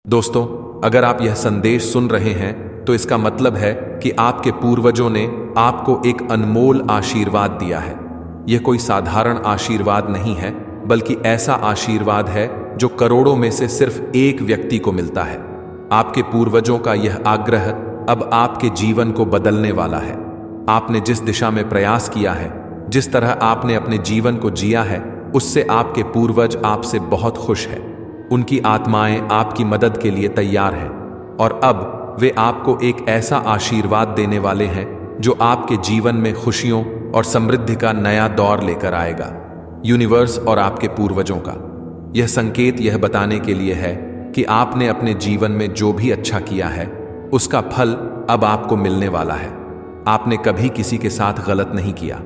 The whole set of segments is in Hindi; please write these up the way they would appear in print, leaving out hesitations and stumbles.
दोस्तों, अगर आप यह संदेश सुन रहे हैं तो इसका मतलब है कि आपके पूर्वजों ने आपको एक अनमोल आशीर्वाद दिया है। यह कोई साधारण आशीर्वाद नहीं है, बल्कि ऐसा आशीर्वाद है जो करोड़ों में से सिर्फ एक व्यक्ति को मिलता है। आपके पूर्वजों का यह आग्रह अब आपके जीवन को बदलने वाला है। आपने जिस दिशा में प्रयास किया है, जिस तरह आपने अपने जीवन को जिया है, उससे आपके पूर्वज आपसे बहुत खुश हैं। उनकी आत्माएं आपकी मदद के लिए तैयार हैं और अब वे आपको एक ऐसा आशीर्वाद देने वाले हैं जो आपके जीवन में खुशियों और समृद्धि का नया दौर लेकर आएगा। यूनिवर्स और आपके पूर्वजों का यह संकेत यह बताने के लिए है कि आपने अपने जीवन में जो भी अच्छा किया है, उसका फल अब आपको मिलने वाला है। आपने कभी किसी के साथ गलत नहीं किया।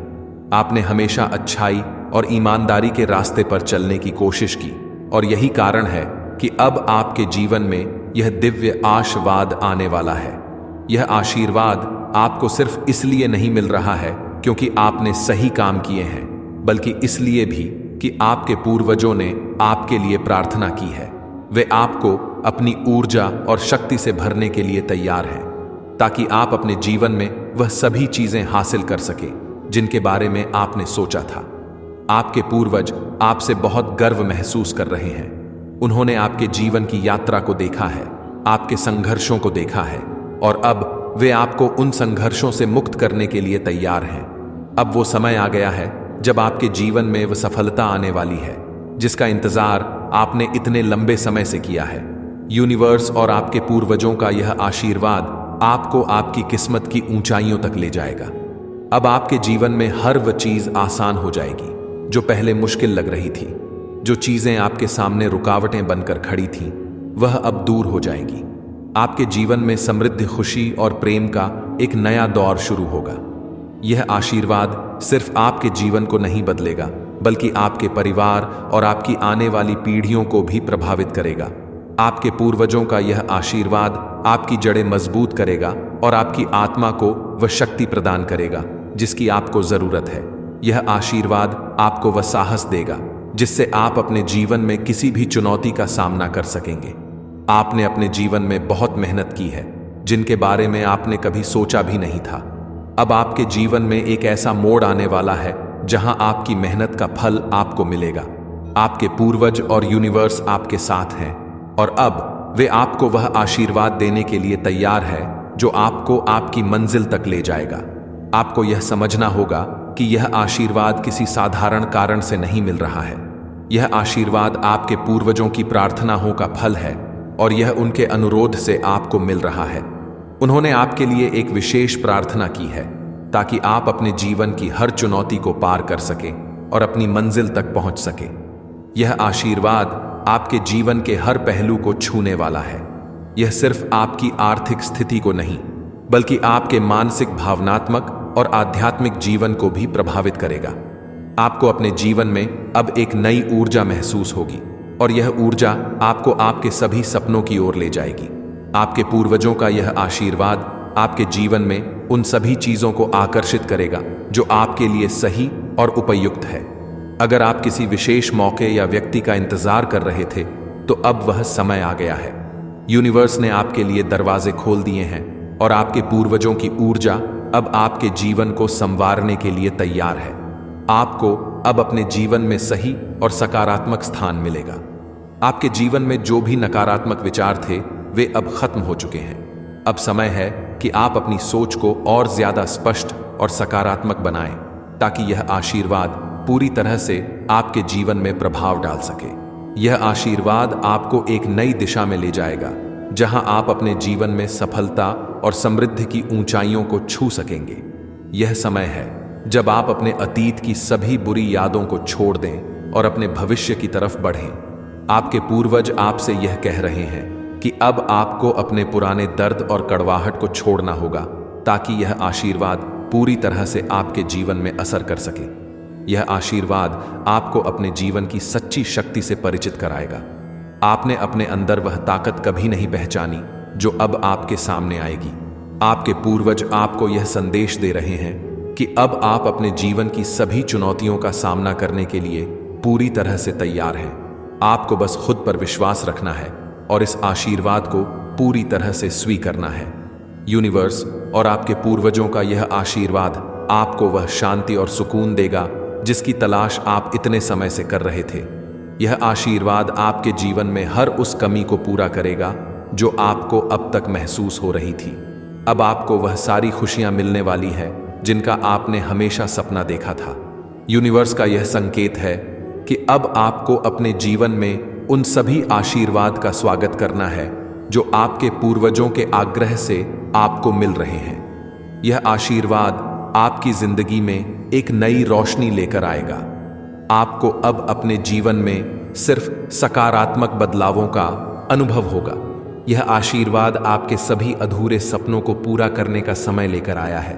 आपने हमेशा अच्छाई और ईमानदारी के रास्ते पर चलने की कोशिश की और यही कारण है कि अब आपके जीवन में यह दिव्य आशीर्वाद आने वाला है। यह आशीर्वाद आपको सिर्फ इसलिए नहीं मिल रहा है क्योंकि आपने सही काम किए हैं, बल्कि इसलिए भी कि आपके पूर्वजों ने आपके लिए प्रार्थना की है। वे आपको अपनी ऊर्जा और शक्ति से भरने के लिए तैयार हैं, ताकि आप अपने जीवन में वह सभी चीजें हासिल कर सकें जिनके बारे में आपने सोचा था। आपके पूर्वज आपसे बहुत गर्व महसूस कर रहे हैं। उन्होंने आपके जीवन की यात्रा को देखा है, आपके संघर्षों को देखा है और अब वे आपको उन संघर्षों से मुक्त करने के लिए तैयार हैं। अब वो समय आ गया है जब आपके जीवन में वह सफलता आने वाली है जिसका इंतजार आपने इतने लंबे समय से किया है। यूनिवर्स और आपके पूर्वजों का यह आशीर्वाद आपको आपकी किस्मत की ऊंचाइयों तक ले जाएगा। अब आपके जीवन में हर वह चीज आसान हो जाएगी जो पहले मुश्किल लग रही थी। जो चीजें आपके सामने रुकावटें बनकर खड़ी थीं, वह अब दूर हो जाएंगी। आपके जीवन में समृद्धि, खुशी और प्रेम का एक नया दौर शुरू होगा। यह आशीर्वाद सिर्फ आपके जीवन को नहीं बदलेगा, बल्कि आपके परिवार और आपकी आने वाली पीढ़ियों को भी प्रभावित करेगा। आपके पूर्वजों का यह आशीर्वाद आपकी जड़ें मजबूत करेगा और आपकी आत्मा को वह शक्ति प्रदान करेगा जिसकी आपको जरूरत है। यह आशीर्वाद आपको वह साहस देगा जिससे आप अपने जीवन में किसी भी चुनौती का सामना कर सकेंगे। आपने अपने जीवन में बहुत मेहनत की है, जिनके बारे में आपने कभी सोचा भी नहीं था। अब आपके जीवन में एक ऐसा मोड़ आने वाला है जहां आपकी मेहनत का फल आपको मिलेगा। आपके पूर्वज और यूनिवर्स आपके साथ हैं और अब वे आपको वह आशीर्वाद देने के लिए तैयार है जो आपको आपकी मंजिल तक ले जाएगा। आपको यह समझना होगा कि यह आशीर्वाद किसी साधारण कारण से नहीं मिल रहा है। यह आशीर्वाद आपके पूर्वजों की प्रार्थनाओं का फल है और यह उनके अनुरोध से आपको मिल रहा है। उन्होंने आपके लिए एक विशेष प्रार्थना की है ताकि आप अपने जीवन की हर चुनौती को पार कर सकें और अपनी मंजिल तक पहुंच सकें। यह आशीर्वाद आपके जीवन के हर पहलू को छूने वाला है। यह सिर्फ आपकी आर्थिक स्थिति को नहीं, बल्कि आपके मानसिक, भावनात्मक और आध्यात्मिक जीवन को भी प्रभावित करेगा। आपको अपने जीवन में अब एक नई ऊर्जा महसूस होगी और यह ऊर्जा आपको आपके सभी सपनों की ओर ले जाएगी। आपके पूर्वजों का यह आशीर्वाद आपके जीवन में उन सभी चीजों को आकर्षित करेगा जो आपके लिए सही और उपयुक्त है। अगर आप किसी विशेष मौके या व्यक्ति का इंतजार कर रहे थे, तो अब वह समय आ गया है। यूनिवर्स ने आपके लिए दरवाजे खोल दिए हैं और आपके पूर्वजों की ऊर्जा अब आपके जीवन को संवारने के लिए तैयार है। आपको अब अपने जीवन में सही और सकारात्मक स्थान मिलेगा। आपके जीवन में जो भी नकारात्मक विचार थे, वे अब खत्म हो चुके हैं। अब समय है कि आप अपनी सोच को और ज्यादा स्पष्ट और सकारात्मक बनाएं, ताकि यह आशीर्वाद पूरी तरह से आपके जीवन में प्रभाव डाल सके। यह आशीर्वाद आपको एक नई दिशा में ले जाएगा, जहां आप अपने जीवन में सफलता और समृद्धि की ऊंचाइयों को छू सकेंगे। यह समय है जब आप अपने अतीत की सभी बुरी यादों को छोड़ दें और अपने भविष्य की तरफ बढ़ें। आपके पूर्वज आपसे यह कह रहे हैं कि अब आपको अपने पुराने दर्द और कड़वाहट को छोड़ना होगा, ताकि यह आशीर्वाद पूरी तरह से आपके जीवन में असर कर सके। यह आशीर्वाद आपको अपने जीवन की सच्ची शक्ति से परिचित कराएगा। आपने अपने अंदर वह ताकत कभी नहीं पहचानी जो अब आपके सामने आएगी। आपके पूर्वज आपको यह संदेश दे रहे हैं कि अब आप अपने जीवन की सभी चुनौतियों का सामना करने के लिए पूरी तरह से तैयार हैं। आपको बस खुद पर विश्वास रखना है और इस आशीर्वाद को पूरी तरह से स्वीकारना है। यूनिवर्स और आपके पूर्वजों का यह आशीर्वाद आपको वह शांति और सुकून देगा जिसकी तलाश आप इतने समय से कर रहे थे। यह आशीर्वाद आपके जीवन में हर उस कमी को पूरा करेगा जो आपको अब तक महसूस हो रही थी। अब आपको वह सारी खुशियां मिलने वाली है जिनका आपने हमेशा सपना देखा था। यूनिवर्स का यह संकेत है कि अब आपको अपने जीवन में उन सभी आशीर्वाद का स्वागत करना है जो आपके पूर्वजों के आग्रह से आपको मिल रहे हैं। यह आशीर्वाद आपकी जिंदगी में एक नई रोशनी लेकर आएगा। आपको अब अपने जीवन में सिर्फ सकारात्मक बदलावों का अनुभव होगा। यह आशीर्वाद आपके सभी अधूरे सपनों को पूरा करने का समय लेकर आया है।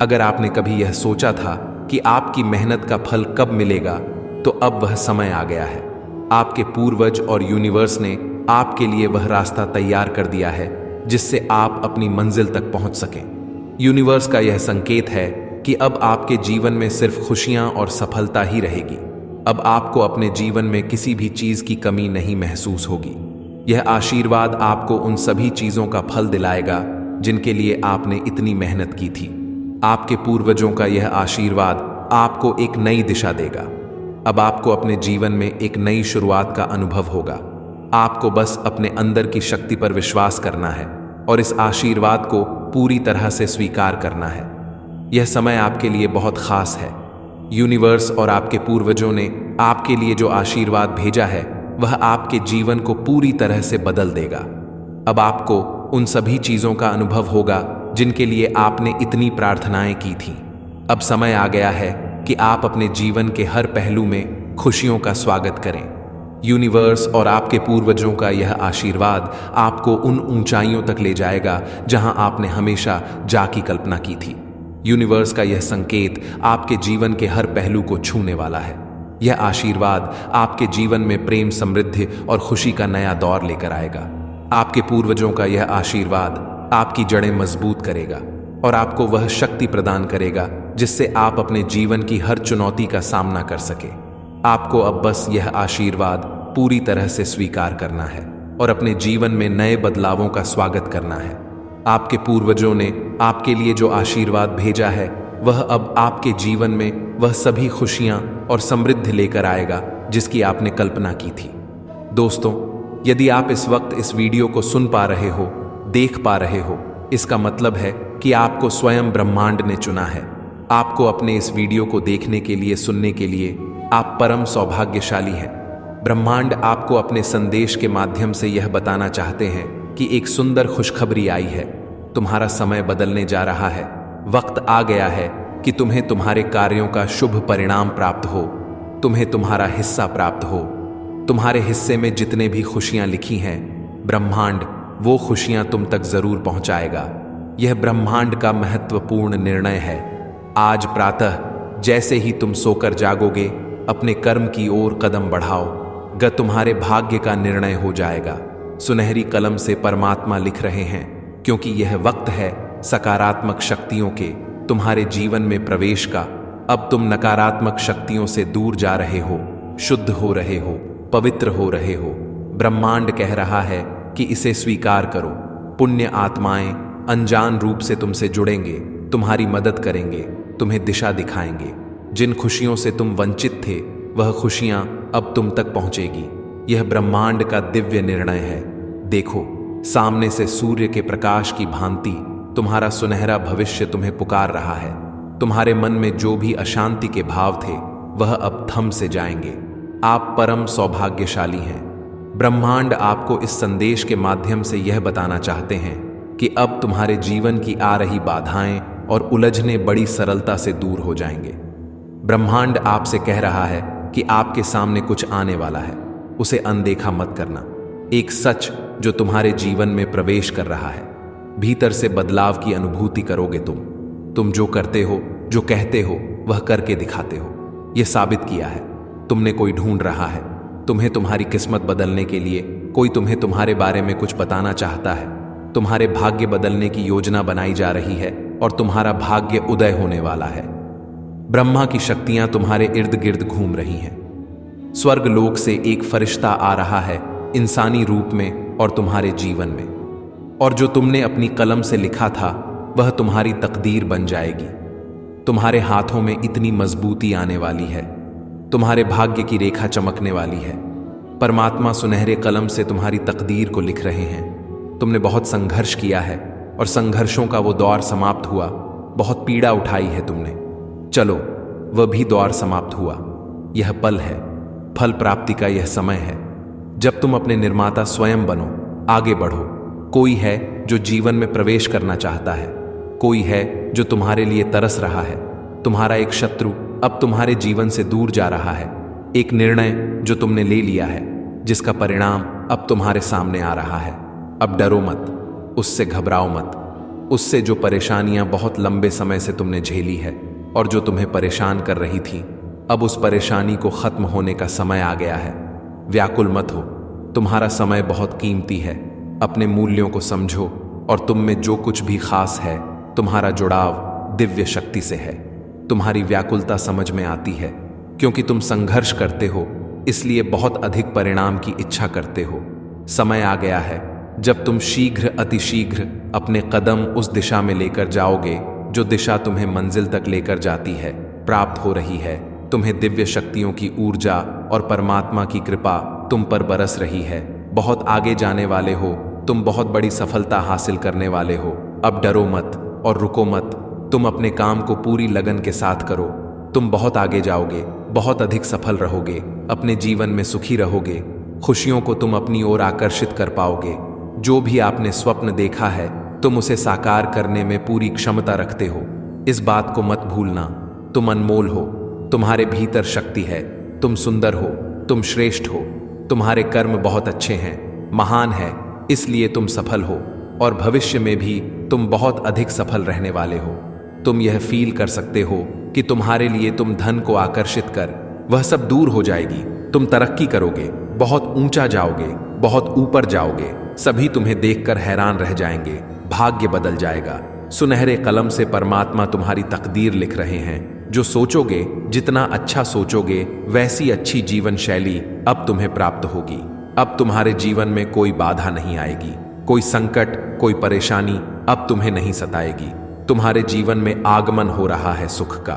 अगर आपने कभी यह सोचा था कि आपकी मेहनत का फल कब मिलेगा, तो अब वह समय आ गया है। आपके पूर्वज और यूनिवर्स ने आपके लिए वह रास्ता तैयार कर दिया है जिससे आप अपनी मंजिल तक पहुंच सकें। यूनिवर्स का यह संकेत है कि अब आपके जीवन में सिर्फ खुशियां और सफलता ही रहेगी। अब आपको अपने जीवन में किसी भी चीज की कमी नहीं महसूस होगी। यह आशीर्वाद आपको उन सभी चीजों का फल दिलाएगा जिनके लिए आपने इतनी मेहनत की थी। आपके पूर्वजों का यह आशीर्वाद आपको एक नई दिशा देगा। अब आपको अपने जीवन में एक नई शुरुआत का अनुभव होगा। आपको बस अपने अंदर की शक्ति पर विश्वास करना है और इस आशीर्वाद को पूरी तरह से स्वीकार करना है। यह समय आपके लिए बहुत खास है। यूनिवर्स और आपके पूर्वजों ने आपके लिए जो आशीर्वाद भेजा है वह आपके जीवन को पूरी तरह से बदल देगा। अब आपको उन सभी चीजों का अनुभव होगा जिनके लिए आपने इतनी प्रार्थनाएं की थी। अब समय आ गया है कि आप अपने जीवन के हर पहलू में खुशियों का स्वागत करें। यूनिवर्स और आपके पूर्वजों का यह आशीर्वाद आपको उन ऊंचाइयों तक ले जाएगा जहां आपने हमेशा जा की कल्पना की थी। यूनिवर्स का यह संकेत आपके जीवन के हर पहलू को छूने वाला है। यह आशीर्वाद आपके जीवन में प्रेम, समृद्धि और खुशी का नया दौर लेकर आएगा। आपके पूर्वजों का यह आशीर्वाद आपकी जड़ें मजबूत करेगा और आपको वह शक्ति प्रदान करेगा जिससे आप अपने जीवन की हर चुनौती का सामना कर सके। आपको अब बस यह आशीर्वाद पूरी तरह से स्वीकार करना है और अपने जीवन में नए बदलावों का स्वागत करना है। आपके पूर्वजों ने आपके लिए जो आशीर्वाद भेजा है वह अब आपके जीवन में वह सभी खुशियां और समृद्धि लेकर आएगा जिसकी आपने कल्पना की थी। दोस्तों, यदि आप इस वक्त इस वीडियो को सुन पा रहे हो, देख पा रहे हो, इसका मतलब है कि आपको स्वयं ब्रह्मांड ने चुना है। आपको अपने इस वीडियो को देखने के लिए, सुनने के लिए आप परम सौभाग्यशाली हैं। ब्रह्मांड आपको अपने संदेश के माध्यम से यह बताना चाहते हैं कि एक सुंदर खुशखबरी आई है। तुम्हारा समय बदलने जा रहा है। वक्त आ गया है कि तुम्हें तुम्हारे कार्यों का शुभ परिणाम प्राप्त हो, तुम्हें तुम्हारा हिस्सा प्राप्त हो। तुम्हारे हिस्से में जितने भी खुशियां लिखी हैं, ब्रह्मांड वो खुशियां तुम तक जरूर पहुंचाएगा। यह ब्रह्मांड का महत्वपूर्ण निर्णय है। आज प्रातः जैसे ही तुम सोकर जागोगे, अपने कर्म की ओर कदम बढ़ाओ। तुम्हारे भाग्य का निर्णय हो जाएगा। सुनहरी कलम से परमात्मा लिख रहे हैं, क्योंकि यह वक्त है सकारात्मक शक्तियों के तुम्हारे जीवन में प्रवेश का। अब तुम नकारात्मक शक्तियों से दूर जा रहे हो, शुद्ध हो रहे हो, पवित्र हो रहे हो। ब्रह्मांड कह रहा है कि इसे स्वीकार करो। पुण्य आत्माएं अनजान रूप से तुमसे जुड़ेंगे, तुम्हारी मदद करेंगे, तुम्हें दिशा दिखाएंगे। जिन खुशियों से तुम वंचित थे वह खुशियां अब तुम तक पहुंचेगी। यह ब्रह्मांड का दिव्य निर्णय है। देखो, सामने से सूर्य के प्रकाश की भांति तुम्हारा सुनहरा भविष्य तुम्हें पुकार रहा है। तुम्हारे मन में जो भी अशांति के भाव थे वह अब थम से जाएंगे। आप परम सौभाग्यशाली हैं। ब्रह्मांड आपको इस संदेश के माध्यम से यह बताना चाहते हैं कि अब तुम्हारे जीवन की आ रही बाधाएं और उलझने बड़ी सरलता से दूर हो जाएंगे। ब्रह्मांड आपसे कह रहा है कि आपके सामने कुछ आने वाला है, उसे अनदेखा मत करना। एक सच जो तुम्हारे जीवन में प्रवेश कर रहा है। भीतर से बदलाव की अनुभूति करोगे तुम जो करते हो, जो कहते हो, वह करके दिखाते हो। यह साबित किया है। तुमने कोई ढूंढ रहा है। तुम्हें तुम्हारी किस्मत बदलने के लिए कोई तुम्हें तुम्हारे बारे में कुछ बताना चाहता है। तुम्हारे भाग्य बदलने की योजना बनाई जा रही है और तुम्हारा भाग्य उदय होने वाला है। ब्रह्मा की शक्तियां तुम्हारे इर्द गिर्द घूम रही हैं। स्वर्ग लोक से एक फरिश्ता आ रहा है इंसानी रूप में और तुम्हारे जीवन में। और जो तुमने अपनी कलम से लिखा था वह तुम्हारी तकदीर बन जाएगी। तुम्हारे हाथों में इतनी मजबूती आने वाली है, तुम्हारे भाग्य की रेखा चमकने वाली है। परमात्मा सुनहरे कलम से तुम्हारी तकदीर को लिख रहे हैं। तुमने बहुत संघर्ष किया है और संघर्षों का वो दौर समाप्त हुआ। बहुत पीड़ा उठाई है तुमने, चलो वह भी दौर समाप्त हुआ। यह पल है, फल प्राप्ति का यह समय है, जब तुम अपने निर्माता स्वयं बनो, आगे बढ़ो। कोई है जो जीवन में प्रवेश करना चाहता है, कोई है जो तुम्हारे लिए तरस रहा है। तुम्हारा एक शत्रु अब तुम्हारे जीवन से दूर जा रहा है। एक निर्णय जो तुमने ले लिया है, जिसका परिणाम अब तुम्हारे सामने आ रहा है। अब डरो मत, उससे घबराओ मत। उससे जो परेशानियां बहुत लंबे समय से तुमने झेली है और जो तुम्हें परेशान कर रही थी, अब उस परेशानी को खत्म होने का समय आ गया है। व्याकुल मत हो, तुम्हारा समय बहुत कीमती है। अपने मूल्यों को समझो और तुम में जो कुछ भी खास है, तुम्हारा जुड़ाव दिव्य शक्ति से है। तुम्हारी व्याकुलता समझ में आती है, क्योंकि तुम संघर्ष करते हो, इसलिए बहुत अधिक परिणाम की इच्छा करते हो। समय आ गया है जब तुम शीघ्र अतिशीघ्र अपने कदम उस दिशा में लेकर जाओगे जो दिशा तुम्हें मंजिल तक लेकर जाती है, प्राप्त हो रही है। तुम्हें दिव्य शक्तियों की ऊर्जा और परमात्मा की कृपा तुम पर बरस रही है। बहुत आगे जाने वाले हो, तुम बहुत बड़ी सफलता हासिल करने वाले हो। अब डरो मत और रुको मत। तुम अपने काम को पूरी लगन के साथ करो। तुम बहुत आगे जाओगे, बहुत अधिक सफल रहोगे, अपने जीवन में सुखी रहोगे। खुशियों को तुम अपनी ओर आकर्षित कर पाओगे। जो भी आपने स्वप्न देखा है, तुम उसे साकार करने में पूरी क्षमता रखते हो। इस बात को मत भूलना, तुम अनमोल हो, तुम्हारे भीतर शक्ति है, तुम सुंदर हो, तुम श्रेष्ठ हो, तुम्हारे कर्म बहुत अच्छे हैं, महान है, इसलिए तुम सफल हो और भविष्य में भी तुम बहुत अधिक सफल रहने वाले हो। तुम यह फील कर सकते हो कि तुम्हारे लिए तुम धन को आकर्षित कर वह सब दूर हो जाएगी। तुम तरक्की करोगे, बहुत ऊंचा जाओगे, बहुत ऊपर जाओगे। सभी तुम्हें देखकर हैरान रह जाएंगे। भाग्य बदल जाएगा। सुनहरे कलम से परमात्मा तुम्हारी तकदीर लिख रहे हैं। जो सोचोगे, जितना अच्छा सोचोगे, वैसी अच्छी जीवन शैली अब तुम्हें प्राप्त होगी। अब तुम्हारे जीवन में कोई बाधा नहीं आएगी, कोई संकट, कोई परेशानी अब तुम्हें नहीं सताएगी। तुम्हारे जीवन में आगमन हो रहा है सुख का।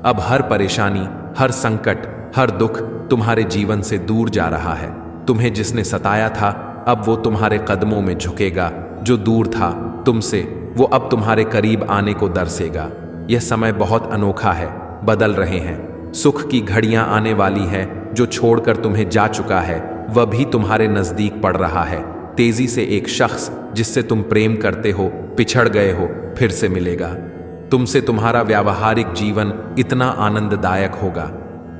अब हर परेशानी, हर संकट, हर दुख तुम्हारे जीवन से दूर जा रहा है। तुम्हें जिसने सताया था, अब वो तुम्हारे कदमों में झुकेगा। जो दूर था तुमसे, वो अब तुम्हारे करीब आने को दरसेगा। यह समय बहुत अनोखा है, बदल रहे हैं। सुख की घड़ियां आने वाली है। जो छोड़कर तुम्हें जा चुका है, वह भी तुम्हारे नजदीक पड़ रहा है। तेजी से एक शख्स जिससे तुम प्रेम करते हो, पिछड़ गए हो, फिर से मिलेगा। तुमसे तुम्हारा व्यावहारिक जीवन इतना आनंददायक होगा,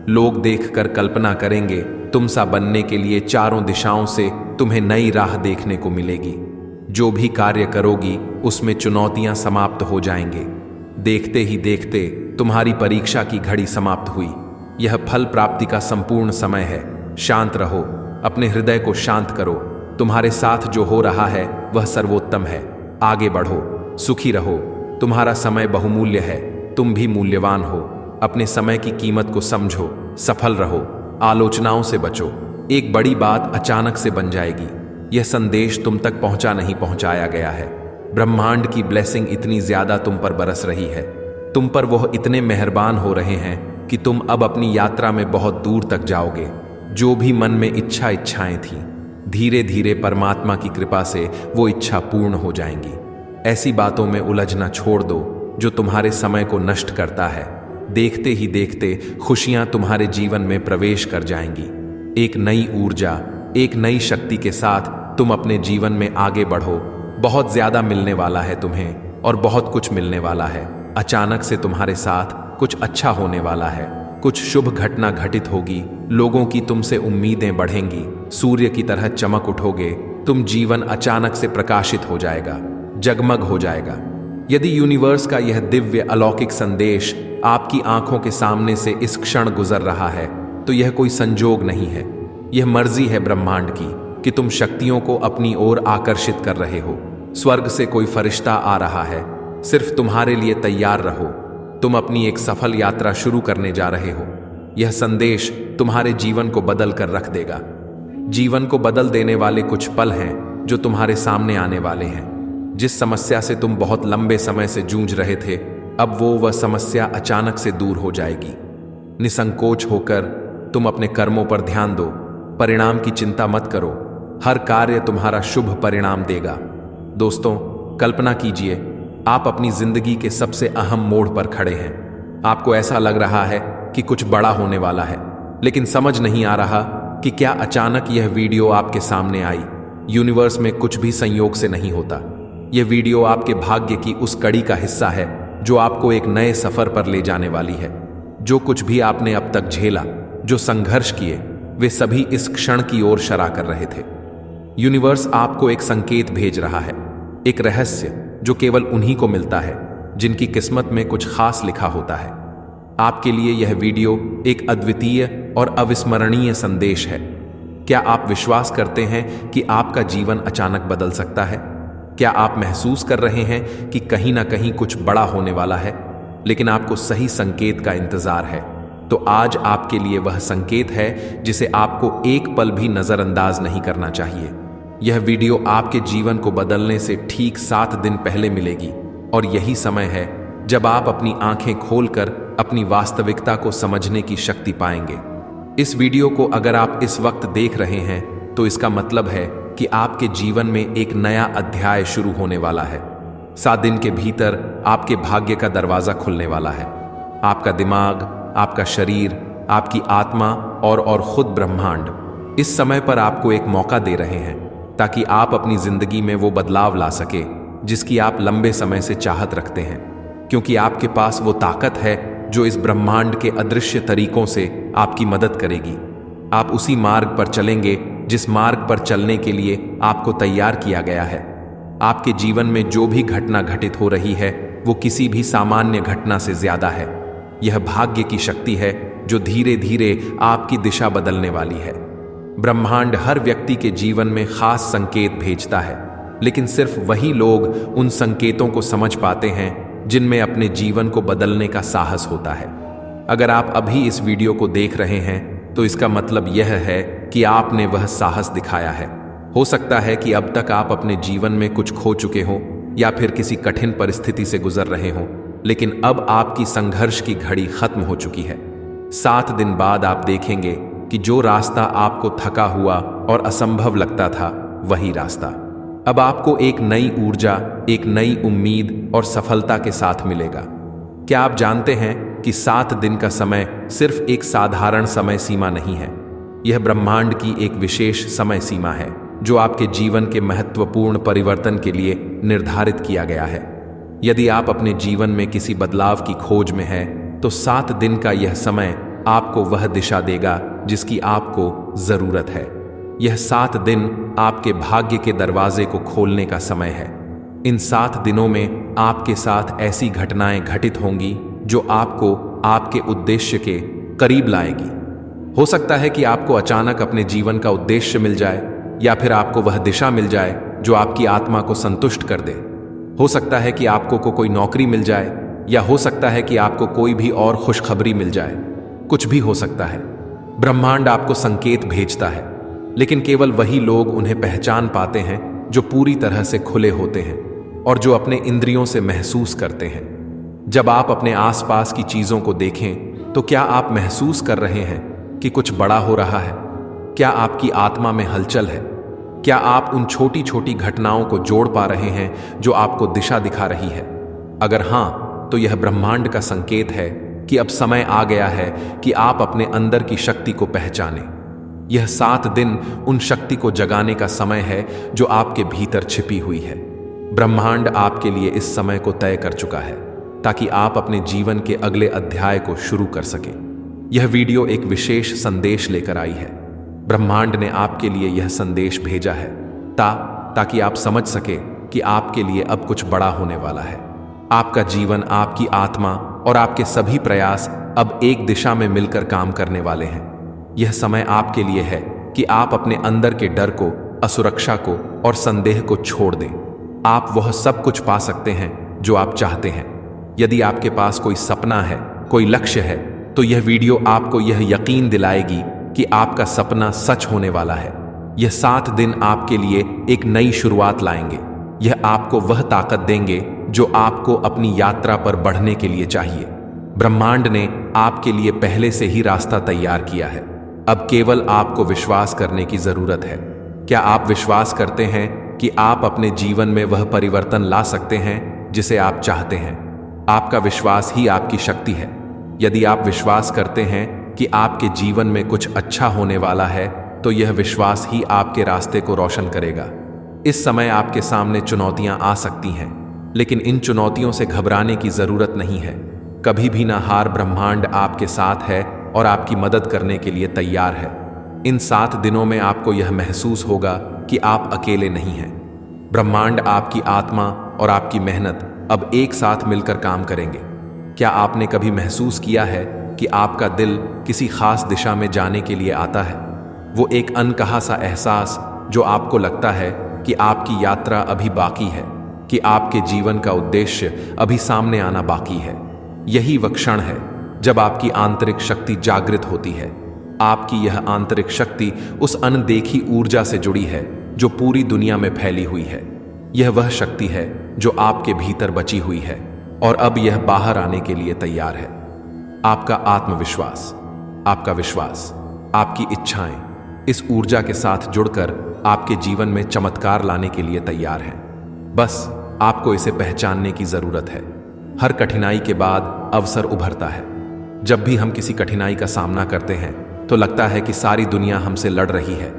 लोग देखकर कल्पना करेंगे तुम सा बनने के लिए चारों दिशाओं से तुम्हें नई राह देखने को मिलेगी। जो भी कार्य करोगी उसमें चुनौतियां समाप्त हो जाएंगे। देखते ही देखते तुम्हारी परीक्षा की घड़ी समाप्त हुई। यह फल प्राप्ति का संपूर्ण समय है। शांत रहो, अपने हृदय को शांत करो। तुम्हारे साथ जो हो रहा है वह सर्वोत्तम है। आगे बढ़ो, सुखी रहो। तुम्हारा समय बहुमूल्य है, तुम भी मूल्यवान हो। अपने समय की कीमत को समझो, सफल रहो, आलोचनाओं से बचो। एक बड़ी बात अचानक से बन जाएगी। यह संदेश तुम तक नहीं पहुंचाया गया है। ब्रह्मांड की ब्लेसिंग इतनी ज्यादा तुम पर बरस रही है। तुम पर वह इतने मेहरबान हो रहे हैं कि तुम अब अपनी यात्रा में बहुत दूर तक जाओगे। जो भी मन में इच्छाएं थीं, धीरे धीरे परमात्मा की कृपा से वो इच्छा पूर्ण हो जाएंगी। ऐसी बातों में उलझना छोड़ दो जो तुम्हारे समय को नष्ट करता है। देखते ही देखते खुशियां तुम्हारे जीवन में प्रवेश कर जाएंगी। एक नई ऊर्जा, एक नई शक्ति के साथ तुम अपने जीवन में आगे बढ़ो। बहुत ज्यादा मिलने वाला है तुम्हें और बहुत कुछ मिलने वाला है। अचानक से तुम्हारे साथ कुछ अच्छा होने वाला है। कुछ शुभ घटना घटित होगी। लोगों की तुमसे उम्मीदें बढ़ेंगी। सूर्य की तरह चमक उठोगे। तुम जीवन अचानक से प्रकाशित हो जाएगा, जगमग हो जाएगा। यदि यूनिवर्स का यह दिव्य अलौकिक संदेश आपकी आंखों के सामने से इस क्षण गुजर रहा है, तो यह कोई संजोग नहीं है। यह मर्जी है ब्रह्मांड की कि तुम शक्तियों को अपनी ओर आकर्षित कर रहे हो। स्वर्ग से कोई फरिश्ता आ रहा है। सिर्फ तुम्हारे लिए तैयार रहो। तुम अपनी एक सफल यात्रा शुरू करने जा रहे हो। यह संदेश तुम्हारे जीवन को बदल कर रख देगा। जीवन को बदल देने वाले कुछ पल हैं जो तुम्हारे सामने आने वाले हैं। जिस समस्या से तुम बहुत लंबे समय से जूझ रहे थे, अब वह समस्या अचानक से दूर हो जाएगी। निसंकोच होकर तुम अपने कर्मों पर ध्यान दो, परिणाम की चिंता मत करो, हर कार्य तुम्हारा शुभ परिणाम देगा। दोस्तों, कल्पना कीजिए आप अपनी जिंदगी के सबसे अहम मोड़ पर खड़े हैं। आपको ऐसा लग रहा है कि कुछ बड़ा होने वाला है, लेकिन समझ नहीं आ रहा कि क्या अचानक यह वीडियो आपके सामने आई। यूनिवर्स में कुछ भी संयोग से नहीं होता। यह वीडियो आपके भाग्य की उस कड़ी का हिस्सा है जो आपको एक नए सफर पर ले जाने वाली है। जो कुछ भी आपने अब तक झेला, जो संघर्ष किए, वे सभी इस क्षण की ओर शरा कर रहे थे। यूनिवर्स आपको एक संकेत भेज रहा है, एक रहस्य जो केवल उन्हीं को मिलता है जिनकी किस्मत में कुछ खास लिखा होता है। आपके लिए यह वीडियो एक अद्वितीय और अविस्मरणीय संदेश है। क्या आप विश्वास करते हैं कि आपका जीवन अचानक बदल सकता है? क्या आप महसूस कर रहे हैं कि कहीं ना कहीं कुछ बड़ा होने वाला है, लेकिन आपको सही संकेत का इंतजार है? तो आज आपके लिए वह संकेत है जिसे आपको एक पल भी नजरअंदाज नहीं करना चाहिए। यह वीडियो आपके जीवन को बदलने से ठीक 7 दिन पहले मिलेगी, और यही समय है जब आप अपनी आंखें खोलकर अपनी वास्तविकता को समझने की शक्ति पाएंगे। इस वीडियो को अगर आप इस वक्त देख रहे हैं तो इसका मतलब है कि आपके जीवन में एक नया अध्याय शुरू होने वाला है। 7 दिन के भीतर आपके भाग्य का दरवाजा खुलने वाला है। आपका दिमाग, आपका शरीर, आपकी आत्मा और खुद ब्रह्मांड इस समय पर आपको एक मौका दे रहे हैं ताकि आप अपनी जिंदगी में वो बदलाव ला सके जिसकी आप लंबे समय से चाहत रखते हैं। क्योंकि आपके पास वो ताकत है जो इस ब्रह्मांड के अदृश्य तरीकों से आपकी मदद करेगी। आप उसी मार्ग पर चलेंगे जिस मार्ग पर चलने के लिए आपको तैयार किया गया है। आपके जीवन में जो भी घटना घटित हो रही है वो किसी भी सामान्य घटना से ज्यादा है। यह भाग्य की शक्ति है जो धीरे धीरे आपकी दिशा बदलने वाली है। ब्रह्मांड हर व्यक्ति के जीवन में खास संकेत भेजता है, लेकिन सिर्फ वही लोग उन संकेतों को समझ पाते हैं जिनमें अपने जीवन को बदलने का साहस होता है। अगर आप अभी इस वीडियो को देख रहे हैं तो इसका मतलब यह है कि आपने वह साहस दिखाया है। हो सकता है कि अब तक आप अपने जीवन में कुछ खो चुके हों या फिर किसी कठिन परिस्थिति से गुजर रहे हों, लेकिन अब आपकी संघर्ष की घड़ी खत्म हो चुकी है। 7 दिन बाद आप देखेंगे कि जो रास्ता आपको थका हुआ और असंभव लगता था, वही रास्ता अब आपको एक नई ऊर्जा, एक नई उम्मीद और सफलता के साथ मिलेगा। क्या आप जानते हैं कि 7 दिन का समय सिर्फ एक साधारण समय सीमा नहीं है। यह ब्रह्मांड की एक विशेष समय सीमा है जो आपके जीवन के महत्वपूर्ण परिवर्तन के लिए निर्धारित किया गया है। यदि आप अपने जीवन में किसी बदलाव की खोज में हैं, तो 7 दिन का यह समय आपको वह दिशा देगा जिसकी आपको जरूरत है। यह 7 दिन आपके भाग्य के दरवाजे को खोलने का समय है। इन 7 दिनों में आपके साथ ऐसी घटनाएं घटित होंगी जो आपको आपके उद्देश्य के करीब लाएगी। हो सकता है कि आपको अचानक अपने जीवन का उद्देश्य मिल जाए, या फिर आपको वह दिशा मिल जाए जो आपकी आत्मा को संतुष्ट कर दे। हो सकता है कि आपको कोई नौकरी मिल जाए, या हो सकता है कि आपको कोई भी और खुशखबरी मिल जाए। कुछ भी हो सकता है। ब्रह्मांड आपको संकेत भेजता है, लेकिन केवल वही लोग उन्हें पहचान पाते हैं जो पूरी तरह से खुले होते हैं और जो अपने इंद्रियों से महसूस करते हैं। जब आप अपने आसपास की चीजों को देखें तो क्या आप महसूस कर रहे हैं कि कुछ बड़ा हो रहा है? क्या आपकी आत्मा में हलचल है? क्या आप उन छोटी छोटी घटनाओं को जोड़ पा रहे हैं जो आपको दिशा दिखा रही है? अगर हां, तो यह ब्रह्मांड का संकेत है कि अब समय आ गया है कि आप अपने अंदर की शक्ति को पहचानें। यह 7 दिन उन शक्ति को जगाने का समय है जो आपके भीतर छिपी हुई है। ब्रह्मांड आपके लिए इस समय को तय कर चुका है ताकि आप अपने जीवन के अगले अध्याय को शुरू कर सकें। यह वीडियो एक विशेष संदेश लेकर आई है। ब्रह्मांड ने आपके लिए यह संदेश भेजा है ताकि आप समझ सके कि आपके लिए अब कुछ बड़ा होने वाला है। आपका जीवन, आपकी आत्मा और आपके सभी प्रयास अब एक दिशा में मिलकर काम करने वाले हैं। यह समय आपके लिए है कि आप अपने अंदर के डर को, असुरक्षा को और संदेह को छोड़ दें। आप वह सब कुछ पा सकते हैं जो आप चाहते हैं। यदि आपके पास कोई सपना है, कोई लक्ष्य है, तो यह वीडियो आपको यह यकीन दिलाएगी कि आपका सपना सच होने वाला है। यह 7 दिन आपके लिए एक नई शुरुआत लाएंगे। यह आपको वह ताकत देंगे जो आपको अपनी यात्रा पर बढ़ने के लिए चाहिए। ब्रह्मांड ने आपके लिए पहले से ही रास्ता तैयार किया है। अब केवल आपको विश्वास करने की जरूरत है। क्या आप विश्वास करते हैं कि आप अपने जीवन में वह परिवर्तन ला सकते हैं जिसे आप चाहते हैं? आपका विश्वास ही आपकी शक्ति है। यदि आप विश्वास करते हैं कि आपके जीवन में कुछ अच्छा होने वाला है, तो यह विश्वास ही आपके रास्ते को रोशन करेगा। इस समय आपके सामने चुनौतियां आ सकती हैं, लेकिन इन चुनौतियों से घबराने की जरूरत नहीं है। कभी भी ना हार, ब्रह्मांड आपके साथ है और आपकी मदद करने के लिए तैयार है। इन 7 दिनों में आपको यह महसूस होगा कि आप अकेले नहीं हैं। ब्रह्मांड, आपकी आत्मा और आपकी मेहनत अब एक साथ मिलकर काम करेंगे। क्या आपने कभी महसूस किया है कि आपका दिल किसी खास दिशा में जाने के लिए आता है? वो एक अनकहा सा एहसास जो आपको लगता है कि आपकी यात्रा अभी बाकी है, कि आपके जीवन का उद्देश्य अभी सामने आना बाकी है। यही वह क्षण है जब आपकी आंतरिक शक्ति जागृत होती है। आपकी यह आंतरिक शक्ति उस अनदेखी ऊर्जा से जुड़ी है जो पूरी दुनिया में फैली हुई है। यह वह शक्ति है जो आपके भीतर बची हुई है और अब यह बाहर आने के लिए तैयार है। आपका आत्मविश्वास, आपका विश्वास, आपकी इच्छाएं इस ऊर्जा के साथ जुड़कर आपके जीवन में चमत्कार लाने के लिए तैयार हैं। बस आपको इसे पहचानने की जरूरत है। हर कठिनाई के बाद अवसर उभरता है। जब भी हम किसी कठिनाई का सामना करते हैं तो लगता है कि सारी दुनिया हमसे लड़ रही है,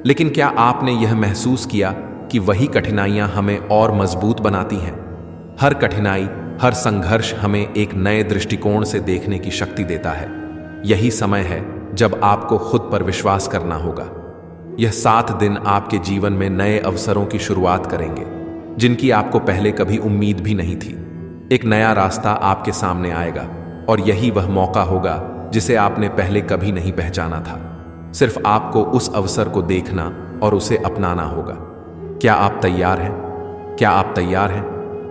लेकिन क्या आपने यह महसूस किया कि वही कठिनाइयां हमें और मजबूत बनाती हैं? हर कठिनाई, हर संघर्ष हमें एक नए दृष्टिकोण से देखने की शक्ति देता है। यही समय है जब आपको खुद पर विश्वास करना होगा। यह 7 दिन आपके जीवन में नए अवसरों की शुरुआत करेंगे, जिनकी आपको पहले कभी उम्मीद भी नहीं थी। एक नया रास्ता आपके सामने आएगा और यही वह मौका होगा जिसे आपने पहले कभी नहीं पहचाना था। सिर्फ आपको उस अवसर को देखना और उसे अपनाना होगा। क्या आप तैयार हैं? क्या आप तैयार हैं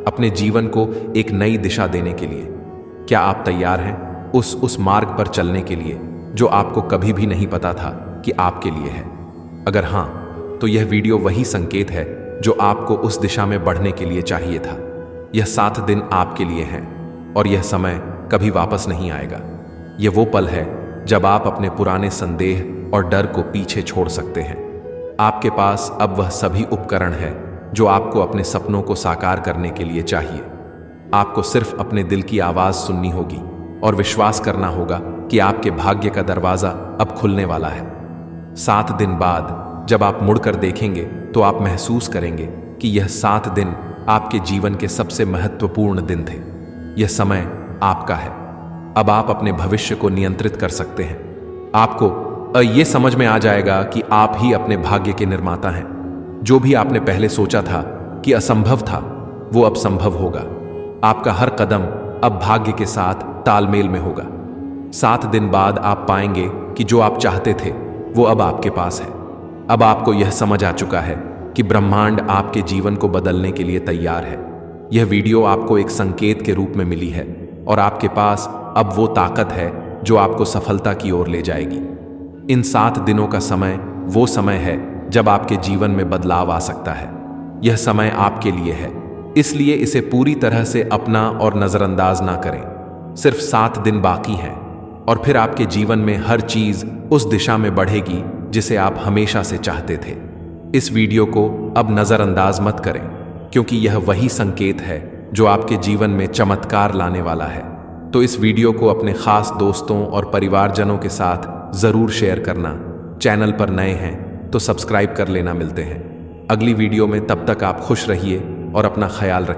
अपने जीवन को एक नई दिशा देने के लिए? क्या आप तैयार हैं उस मार्ग पर चलने के लिए जो आपको कभी भी नहीं पता था कि आपके लिए है? अगर हां, तो यह वीडियो वही संकेत है जो आपको उस दिशा में बढ़ने के लिए चाहिए था। यह 7 दिन आपके लिए हैं और यह समय कभी वापस नहीं आएगा। यह वो पल है जब आप अपने पुराने संदेह और डर को पीछे छोड़ सकते हैं। आपके पास अब वह सभी उपकरण है जो आपको अपने सपनों को साकार करने के लिए चाहिए। आपको सिर्फ अपने दिल की आवाज सुननी होगी और विश्वास करना होगा कि आपके भाग्य का दरवाजा अब खुलने वाला है। 7 दिन बाद जब आप मुड़कर देखेंगे तो आप महसूस करेंगे कि यह 7 दिन आपके जीवन के सबसे महत्वपूर्ण दिन थे। यह समय आपका है। अब आप अपने भविष्य को नियंत्रित कर सकते हैं। आपको यह समझ में आ जाएगा कि आप ही अपने भाग्य के निर्माता हैं। जो भी आपने पहले सोचा था कि असंभव था, वो अब संभव होगा। आपका हर कदम अब भाग्य के साथ तालमेल में होगा। 7 दिन बाद आप पाएंगे कि जो आप चाहते थे वो अब आपके पास है। अब आपको यह समझ आ चुका है कि ब्रह्मांड आपके जीवन को बदलने के लिए तैयार है। यह वीडियो आपको एक संकेत के रूप में मिली है और आपके पास अब वो ताकत है जो आपको सफलता की ओर ले जाएगी। इन 7 दिनों का समय वो समय है जब आपके जीवन में बदलाव आ सकता है। यह समय आपके लिए है, इसलिए इसे पूरी तरह से अपना और नजरअंदाज ना करें। सिर्फ 7 दिन बाकी हैं और फिर आपके जीवन में हर चीज उस दिशा में बढ़ेगी जिसे आप हमेशा से चाहते थे। इस वीडियो को अब नजरअंदाज मत करें, क्योंकि यह वही संकेत है जो आपके जीवन में चमत्कार लाने वाला है। तो इस वीडियो को अपने खास दोस्तों और परिवारजनों के साथ जरूर शेयर करना। चैनल पर नए हैं तो सब्सक्राइब कर लेना। मिलते हैं अगली वीडियो में, तब तक आप खुश रहिए और अपना ख्याल रखिए।